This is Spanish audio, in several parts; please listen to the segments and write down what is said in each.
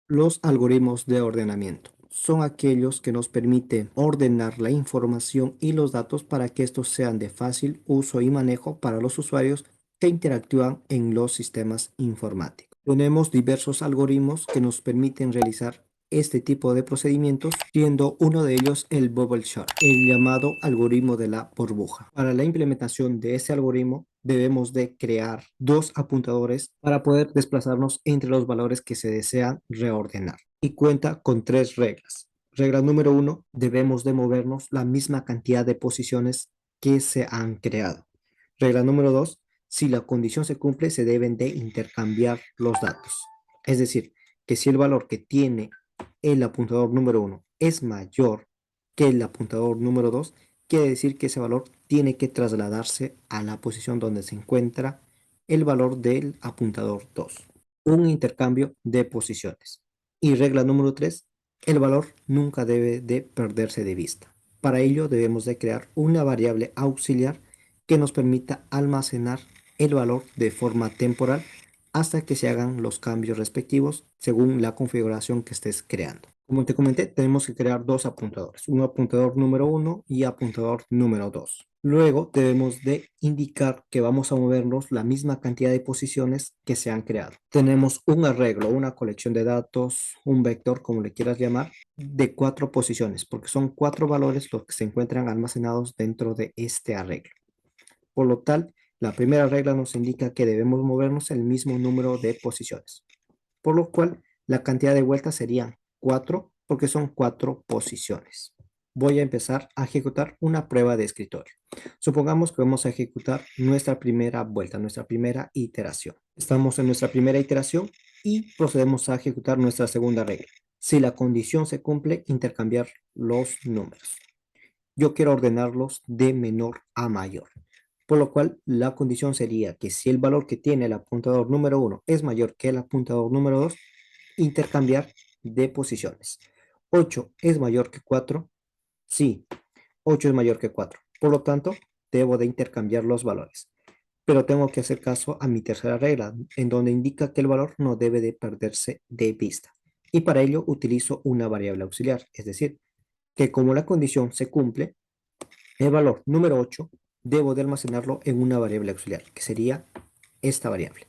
Los algoritmos de ordenamiento son aquellos que nos permiten ordenar la información y los datos para que estos sean de fácil uso y manejo para los usuarios que interactúan en los sistemas informáticos. Tenemos diversos algoritmos que nos permiten realizar este tipo de procedimientos, siendo uno de ellos el bubble chart, el llamado algoritmo de la burbuja. Para la implementación de este algoritmo debemos de crear dos apuntadores para poder desplazarnos entre los valores que se desean reordenar. Y cuenta con tres reglas. Regla número uno, debemos de movernos la misma cantidad de posiciones que se han creado. Regla número dos, si la condición se cumple, se deben de intercambiar los datos. Es decir, que si el valor que tiene el apuntador número uno es mayor que el apuntador número 2, quiere decir que ese valor tiene que trasladarse a la posición donde se encuentra el valor del apuntador 2. Un intercambio de posiciones. Y regla número 3, el valor nunca debe de perderse de vista. Para ello debemos de crear una variable auxiliar que nos permita almacenar el valor de forma temporal hasta que se hagan los cambios respectivos según la configuración que estés creando. Como te comenté, tenemos que crear dos apuntadores, un apuntador número uno y apuntador número 2. Luego debemos de indicar que vamos a movernos la misma cantidad de posiciones que se han creado. Tenemos un arreglo, una colección de datos, un vector, como le quieras llamar, de 4 posiciones, porque son 4 valores los que se encuentran almacenados dentro de este arreglo. Por lo tal, la primera regla nos indica que debemos movernos el mismo número de posiciones, por lo cual la cantidad de vueltas serían 4 porque son 4 posiciones. Voy a empezar a ejecutar una prueba de escritorio. Supongamos que vamos a ejecutar nuestra primera vuelta, nuestra primera iteración. Estamos en nuestra primera iteración y procedemos a ejecutar nuestra segunda regla. Si la condición se cumple, intercambiar los números. Yo quiero ordenarlos de menor a mayor. Por lo cual, la condición sería que si el valor que tiene el apuntador número uno es mayor que el apuntador número 2, intercambiar de posiciones. 8 es mayor que 4. Sí, 8 es mayor que 4. Por lo tanto, debo de intercambiar los valores. Pero tengo que hacer caso a mi tercera regla, en donde indica que el valor no debe de perderse de vista. Y para ello utilizo una variable auxiliar, es decir, que como la condición se cumple, el valor número 8 debo de almacenarlo en una variable auxiliar, que sería esta variable.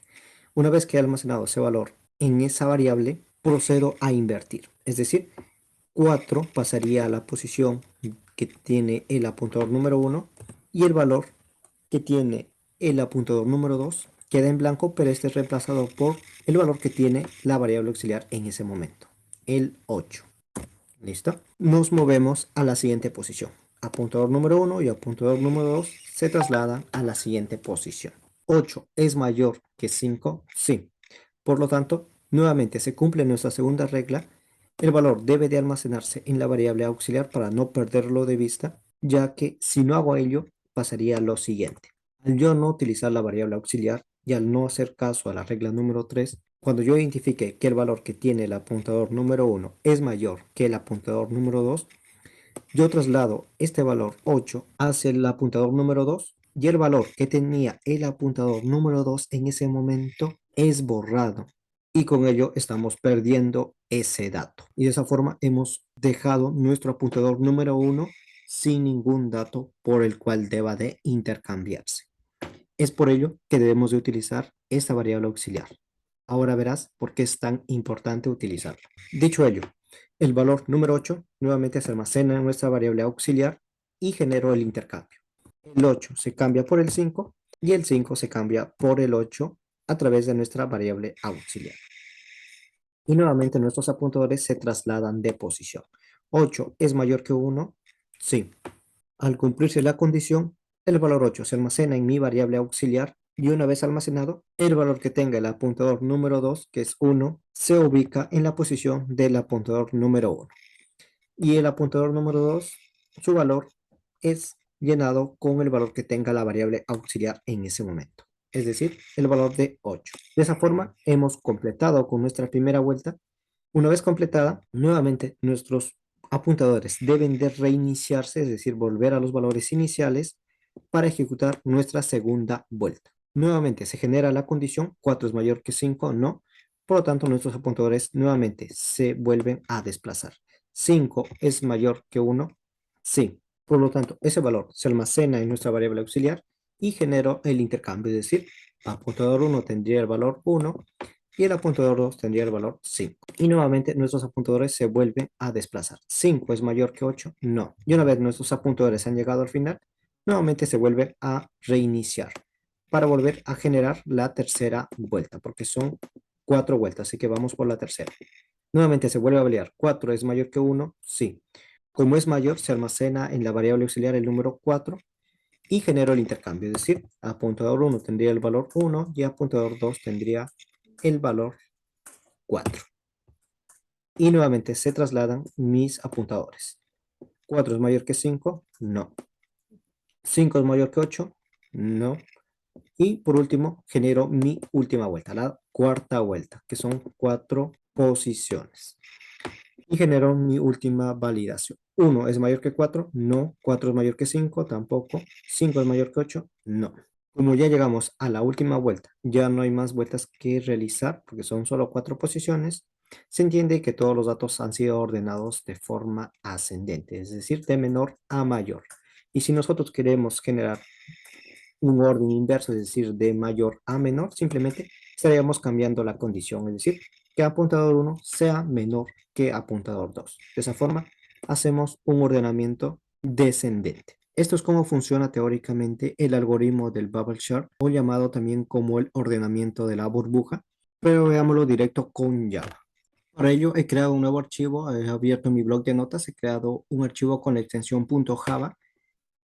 Una vez que he almacenado ese valor en esa variable, procedo a invertir. Es decir, 4 pasaría a la posición que tiene el apuntador número uno y el valor que tiene el apuntador número 2 queda en blanco, pero este es reemplazado por el valor que tiene la variable auxiliar en ese momento, el 8. ¿Listo? Nos movemos a la siguiente posición. Apuntador número uno y apuntador número 2 se trasladan a la siguiente posición. 8 es mayor que 5, sí. Por lo tanto, nuevamente se cumple nuestra segunda regla. El valor debe de almacenarse en la variable auxiliar para no perderlo de vista, ya que si no hago ello, pasaría lo siguiente. Al yo no utilizar la variable auxiliar y al no hacer caso a la regla número 3, cuando yo identifique que el valor que tiene el apuntador número uno es mayor que el apuntador número 2, yo traslado este valor 8 hacia el apuntador número 2 y el valor que tenía el apuntador número 2 en ese momento es borrado. Y con ello estamos perdiendo ese dato. Y de esa forma hemos dejado nuestro apuntador número uno sin ningún dato por el cual deba de intercambiarse. Es por ello que debemos de utilizar esta variable auxiliar. Ahora verás por qué es tan importante utilizarla. Dicho ello, el valor número 8 nuevamente se almacena en nuestra variable auxiliar y genero el intercambio. El 8 se cambia por el 5 y el 5 se cambia por el 8 a través de nuestra variable auxiliar. Y nuevamente nuestros apuntadores se trasladan de posición. 8 es mayor que 1, sí. Al cumplirse la condición, el valor 8 se almacena en mi variable auxiliar y una vez almacenado, el valor que tenga el apuntador número 2, que es 1, se ubica en la posición del apuntador número 1. Y el apuntador número 2, su valor es llenado con el valor que tenga la variable auxiliar en ese momento, es decir, el valor de 8. De esa forma, hemos completado con nuestra primera vuelta. Una vez completada, nuevamente nuestros apuntadores deben de reiniciarse, es decir, volver a los valores iniciales para ejecutar nuestra segunda vuelta. Nuevamente se genera la condición 4 es mayor que 5, no. Por lo tanto, nuestros apuntadores nuevamente se vuelven a desplazar. 5 es mayor que 1, sí. Por lo tanto, ese valor se almacena en nuestra variable auxiliar y genero el intercambio, es decir, apuntador 1 tendría el valor 1 y el apuntador 2 tendría el valor 5. Y nuevamente nuestros apuntadores se vuelven a desplazar. 5 es mayor que 8, no. Y una vez nuestros apuntadores han llegado al final, nuevamente se vuelve a reiniciar para volver a generar la tercera vuelta, porque son 4 vueltas, así que vamos por la tercera. Nuevamente se vuelve a validar. 4 es mayor que 1, sí. Como es mayor, se almacena en la variable auxiliar el número 4 y genero el intercambio, es decir, apuntador 1 tendría el valor 1 y apuntador 2 tendría el valor 4. Y nuevamente se trasladan mis apuntadores. 4 es mayor que 5, no. 5 es mayor que 8, no. Y por último, genero mi última vuelta, la cuarta vuelta, que son 4 posiciones. Y genero mi última validación. 1 es mayor que 4, no. 4 es mayor que 5, tampoco. 5 es mayor que 8, no. Como ya llegamos a la última vuelta, ya no hay más vueltas que realizar, porque son solo 4 posiciones, se entiende que todos los datos han sido ordenados de forma ascendente, es decir, de menor a mayor. Y si nosotros queremos generar un orden inverso, es decir, de mayor a menor, simplemente estaríamos cambiando la condición, es decir, que apuntador 1 sea menor que apuntador 2. De esa forma, hacemos un ordenamiento descendente. Esto es cómo funciona teóricamente el algoritmo del bubble chart, o llamado también como el ordenamiento de la burbuja, pero veámoslo directo con Java. Para ello he creado un nuevo archivo, he abierto mi blog de notas, he creado un archivo con la extensión .java.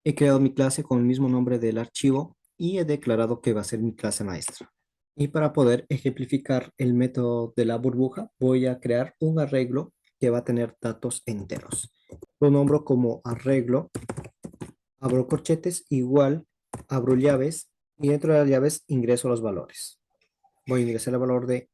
He creado mi clase con el mismo nombre del archivo y he declarado que va a ser mi clase maestra. Y para poder ejemplificar el método de la burbuja, voy a crear un arreglo que va a tener datos enteros. Lo nombro como arreglo, abro corchetes, igual, abro llaves y dentro de las llaves ingreso los valores. Voy a ingresar el valor de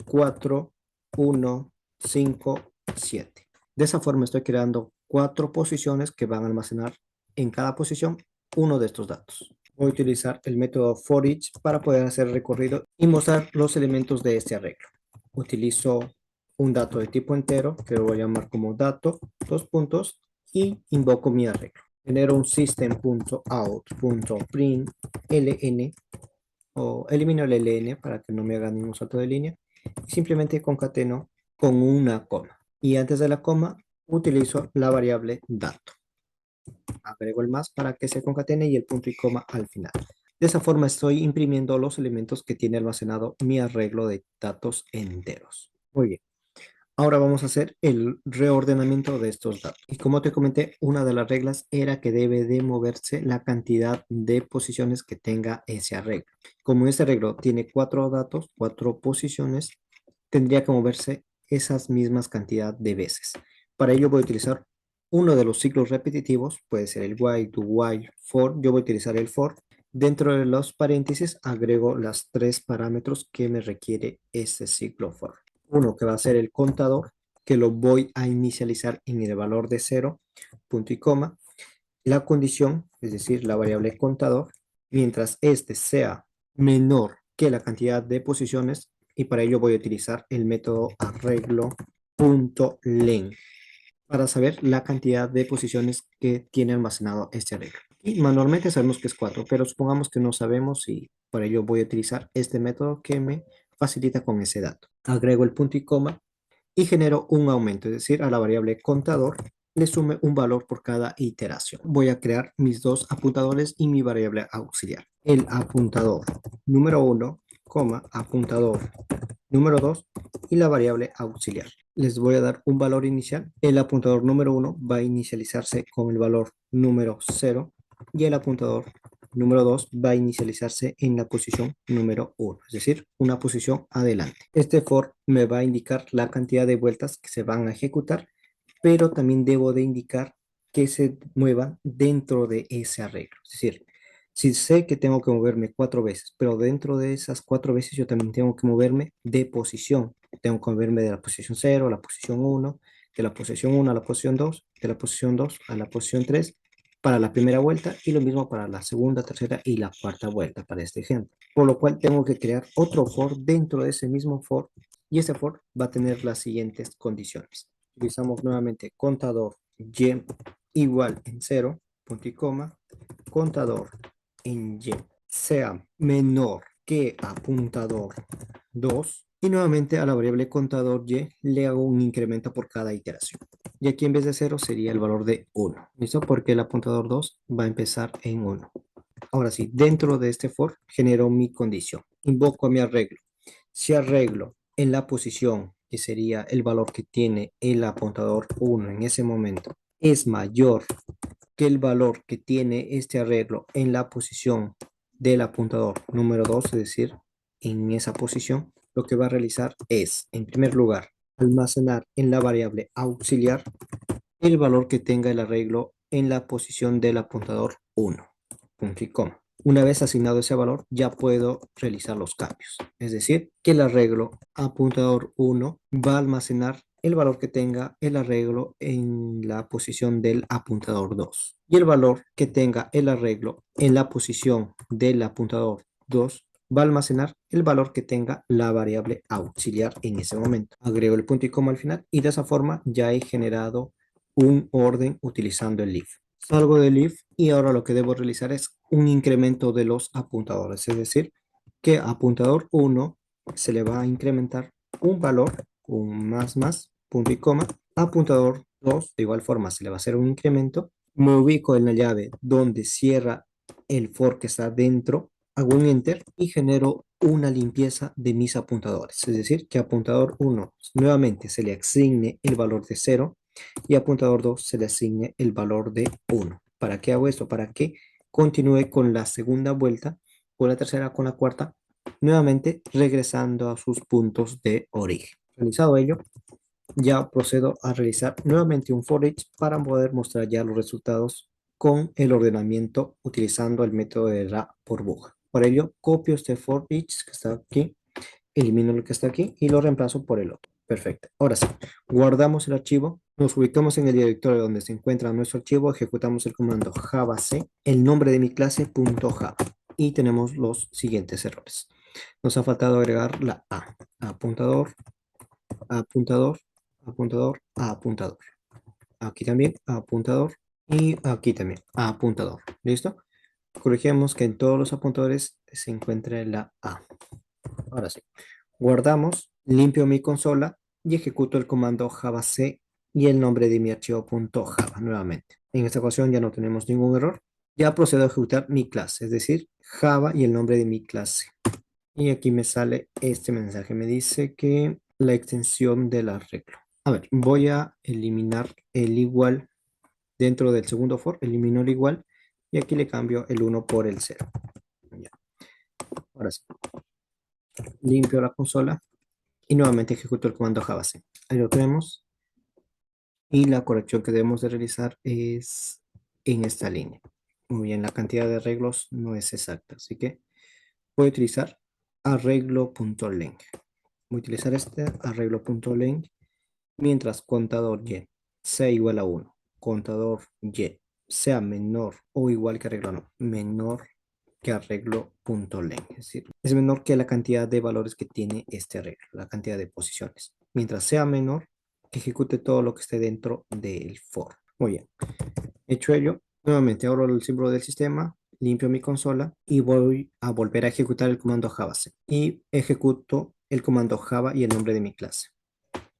4, 1, 5, 7. De esa forma estoy creando 4 posiciones que van a almacenar en cada posición uno de estos datos. Voy a utilizar el método forEach para poder hacer el recorrido y mostrar los elementos de este arreglo. Utilizo un dato de tipo entero que lo voy a llamar como dato, dos puntos, y invoco mi arreglo. Genero un system.out.println o elimino el ln para que no me haga ningún salto de línea y simplemente concateno con una coma. Y antes de la coma utilizo la variable dato. Agrego el más para que se concatene y el punto y coma al final. De esa forma estoy imprimiendo los elementos que tiene almacenado mi arreglo de datos enteros. Muy bien. Ahora vamos a hacer el reordenamiento de estos datos. Y como te comenté, una de las reglas era que debe de moverse la cantidad de posiciones que tenga ese arreglo. Como ese arreglo tiene 4 datos, 4 posiciones, tendría que moverse esas mismas cantidad de veces. Para ello voy a utilizar uno de los ciclos repetitivos, puede ser el while, do while, for. Yo voy a utilizar el for. Dentro de los paréntesis agrego las 3 parámetros que me requiere este ciclo for. Uno que va a ser el contador, que lo voy a inicializar en el valor de 0, punto y coma. La condición, es decir, la variable contador, mientras este sea menor que la cantidad de posiciones, y para ello voy a utilizar el método arreglo.len para saber la cantidad de posiciones que tiene almacenado este arreglo. Y manualmente sabemos que es 4, pero supongamos que no sabemos y por ello voy a utilizar este método que me facilita con ese dato. Agrego el punto y coma y genero un aumento, es decir, a la variable contador le sume un valor por cada iteración. Voy a crear mis dos apuntadores y mi variable auxiliar. El apuntador número 1, apuntador número 2 y la variable auxiliar. Les voy a dar un valor inicial. El apuntador número 1 va a inicializarse con el valor número 0 y el apuntador número 2 va a inicializarse en la posición número 1, es decir, una posición adelante. Este for me va a indicar la cantidad de vueltas que se van a ejecutar, pero también debo de indicar que se muevan dentro de ese arreglo. Es decir, si sé que tengo que moverme 4 veces, pero dentro de esas 4 veces yo también tengo que moverme de posición. Tengo que moverme de la posición 0 a la posición 1, de la posición 1 a la posición 2, de la posición 2 a la posición 3 para la primera vuelta y lo mismo para la segunda, tercera y la cuarta vuelta para este ejemplo. Por lo cual tengo que crear otro for dentro de ese mismo for Y este for va a tener las siguientes condiciones. Utilizamos nuevamente contador y igual en 0, punto y coma, contador en y sea menor que apuntador 2 y nuevamente a la variable contador y le hago un incremento por cada iteración. Y aquí en vez de 0 sería el valor de 1. ¿Listo? Porque el apuntador 2 va a empezar en 1. Ahora sí, dentro de este for genero mi condición. Invoco a mi arreglo. Si arreglo en la posición, que sería el valor que tiene el apuntador 1 en ese momento, es mayor que el valor que tiene este arreglo en la posición del apuntador número 2, es decir, en esa posición, lo que va a realizar es, en primer lugar, almacenar en la variable auxiliar el valor que tenga el arreglo en la posición del apuntador 1, punto y coma. Una vez asignado ese valor, ya puedo realizar los cambios. Es decir, que el arreglo apuntador 1 va a almacenar el valor que tenga el arreglo en la posición del apuntador 2. Y el valor que tenga el arreglo en la posición del apuntador 2 va a almacenar el valor que tenga la variable auxiliar en ese momento. Agrego el punto y coma al final y de esa forma ya he generado un orden utilizando el if. Salgo del if y ahora lo que debo realizar es un incremento de los apuntadores, es decir, que apuntador 1 se le va a incrementar un valor, un más, punto y coma, apuntador 2 de igual forma se le va a hacer un incremento, me ubico en la llave donde cierra el for que está dentro, hago un enter y genero una limpieza de mis apuntadores, es decir, que apuntador 1 nuevamente se le asigne el valor de 0 y apuntador 2 se le asigne el valor de 1. ¿Para qué hago esto? Para que continúe con la segunda vuelta, con la tercera, con la cuarta, nuevamente regresando a sus puntos de origen. Realizado ello, ya procedo a realizar nuevamente un for each para poder mostrar ya los resultados con el ordenamiento utilizando el método de la burbuja. Por ello, copio este for each que está aquí, elimino lo que está aquí y lo reemplazo por el otro. Perfecto. Ahora sí, guardamos el archivo, nos ubicamos en el directorio donde se encuentra nuestro archivo, ejecutamos el comando javac, el nombre de mi clase .java y tenemos los siguientes errores. Nos ha faltado agregar la A, apuntador, apuntador, apuntador, apuntador. Aquí también apuntador y aquí también apuntador. ¿Listo? Corregimos que en todos los apuntadores se encuentre la A. Ahora sí. Guardamos, limpio mi consola y ejecuto el comando javac y el nombre de mi archivo .java nuevamente. En esta ocasión ya no tenemos ningún error. Ya procedo a ejecutar mi clase, es decir, Java y el nombre de mi clase. Y aquí me sale este mensaje. Me dice que la extensión del arreglo. A ver, voy a eliminar el igual dentro del segundo for. Elimino el igual y aquí le cambio el 1 por el 0. Ya. Ahora sí. Limpio la consola y nuevamente ejecuto el comando javac. Ahí lo tenemos. Y la corrección que debemos de realizar es en esta línea. Muy bien, la cantidad de arreglos no es exacta, así que voy a utilizar arreglo.length. Voy a utilizar este arreglo.length mientras contador y sea igual a 1, contador y sea menor o igual que arreglo no, menor que arreglo.length, es decir, es menor que la cantidad de valores que tiene este arreglo, la cantidad de posiciones. Mientras sea menor, ejecute todo lo que esté dentro del for. Muy bien, hecho ello, nuevamente abro el símbolo del sistema, limpio mi consola y voy a volver a ejecutar el comando javac y ejecuto el comando java y el nombre de mi clase.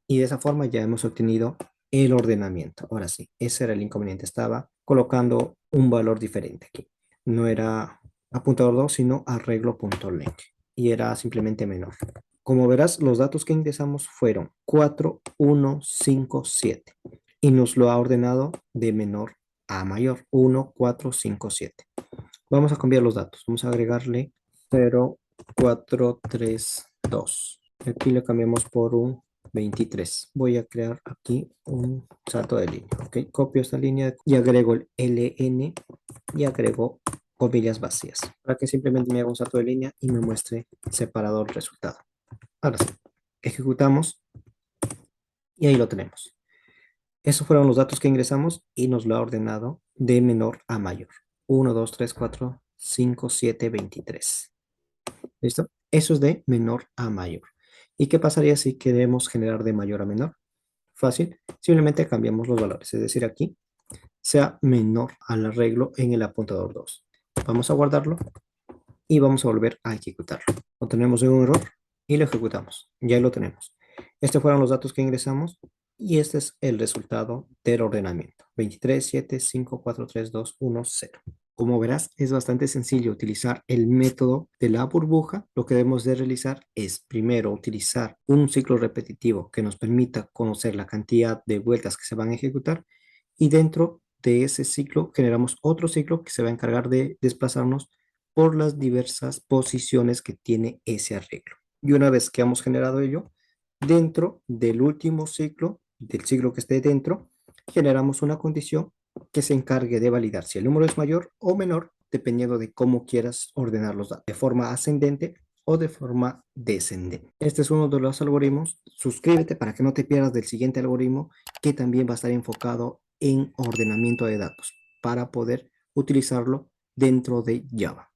Y de esa forma ya hemos obtenido el ordenamiento. Ahora sí, ese era el inconveniente. Estaba colocando un valor diferente aquí. No era apuntador 2 sino arreglo.length. Y era simplemente menor. Como verás, los datos que ingresamos fueron 4, 1, 5, 7. Y nos lo ha ordenado de menor a mayor. 1, 4, 5, 7. Vamos a cambiar los datos. Vamos a agregarle 0, 4, 3, 2. Aquí le cambiamos por un 23. Voy a crear aquí un salto de línea. Ok, copio esta línea y agrego el LN y agrego comillas vacías para que simplemente me haga un salto de línea y me muestre separado el resultado. Ahora sí, ejecutamos y ahí lo tenemos. Esos fueron los datos que ingresamos y nos lo ha ordenado de menor a mayor. 1, 2, 3, 4, 5, 7, 23. ¿Listo? Eso es de menor a mayor. ¿Y qué pasaría si queremos generar de mayor a menor? Fácil, simplemente cambiamos los valores, es decir, aquí sea menor al arreglo en el apuntador 2. Vamos a guardarlo y vamos a volver a ejecutarlo. Obtenemos un error y lo ejecutamos. Ya lo tenemos. Estos fueron los datos que ingresamos y este es el resultado del ordenamiento. 23, 7, 5, 4, 3, 2, 1, 0. Como verás, es bastante sencillo utilizar el método de la burbuja. Lo que debemos de realizar es primero utilizar un ciclo repetitivo que nos permita conocer la cantidad de vueltas que se van a ejecutar y dentro de ese ciclo generamos otro ciclo que se va a encargar de desplazarnos por las diversas posiciones que tiene ese arreglo. Y una vez que hemos generado ello, dentro del último ciclo, del ciclo que esté dentro, generamos una condición que se encargue de validar si el número es mayor o menor, dependiendo de cómo quieras ordenar los datos, de forma ascendente o de forma descendente. Este es uno de los algoritmos. Suscríbete para que no te pierdas del siguiente algoritmo que también va a estar enfocado en ordenamiento de datos para poder utilizarlo dentro de Java.